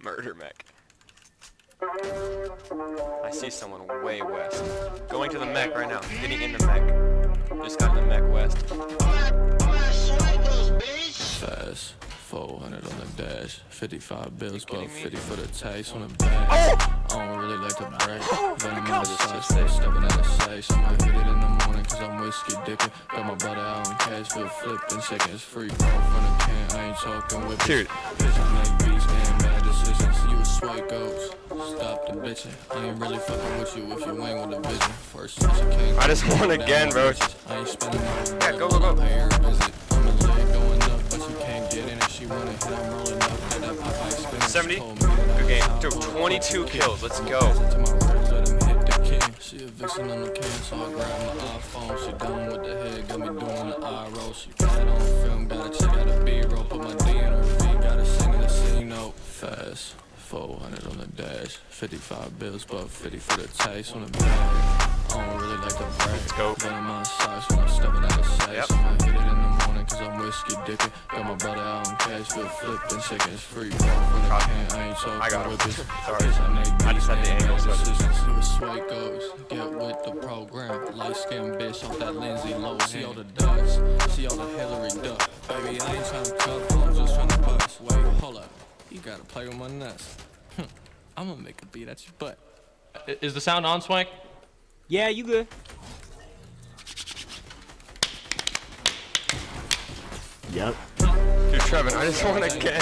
Murder mech. I see someone way west. Going to the mech right now. Getting in the mech. Just got in the mech west. Fast, 400 on the dash, 55 bills, but 50 for the taste on the Oh! bag. I don't really like to brag. Venom on the side, stay stepping out of safe. I'ma hit it in the morning cause I'm whiskey dipping. Got my brother out in Cashville flipping, shaking his free bro from the can. I ain't talking with Dude. Bitch, I make beats and bad decisions. You a swipe ghost. Stop the bitching. I ain't really fucking with you if you ain't with the vision. First session can't. I just won again, bro. I ain't spending no Yeah, go, go, go. pay her visit. I'm a leg going up, but you can't get in. If she wanna hit, I'm rolling up. Got that Popeye spinning. 70. Good game. Dude, 22 kills. Let's go. She a vixen on the can, so I grab my iPhone. She done with the head, got me doing the eye roll. She got it on film, gotta check out a B-roll. Put my D in her V, gotta sing in the C note. Fast, 400 on the dash, 55 bills, but 50 for the taste on the bag. I don't really like to brag. Let's go. Venom my size when I'm stepping out of safe. Yep. I'ma hit it in the morning cause I'm whiskey dipping. Got my brother out in Cashville flipping, shaking his free bro from the can. I ain't talking I got him. with this. Sorry. I just had the angle, so I just... You a sway goes, get with the program. Light skinned bitch off that Lindsay Lowe. See all the ducks, see all the Hillary Duck. Baby, I ain't trying to cuff, I'm just trying to bust. Wait, hold up, you gotta play with my nuts. I'ma make a beat at your butt. Is the sound on, Swank? Yeah, you good. Yep. Dude, Trevin, I just won again.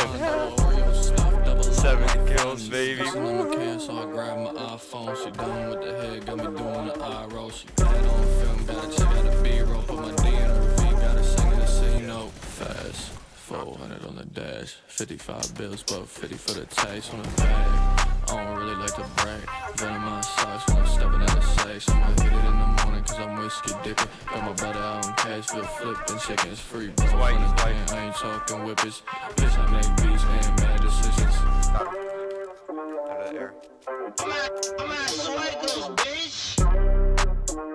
7 kills, baby. So I grab my iPhone. She done with the head, got me doing the eye roll. She got it on film, gotta check out a B-roll. Put my D in her V, gotta sing in the C note. Fast, 400 on the dash, 55 bills, but 50 for the taste on the bag. I don't really like to brag. Venom my size when I'm stepping out of safe. I'ma hit it in the morning cause I'm whiskey dipping. Got my brother out in Cashville flipping, shaking his free bro from the can. I ain't talking whippers. Bitch, I make beats and bad decisions. Stop. Out of the air. I'm at Swagos, bitch.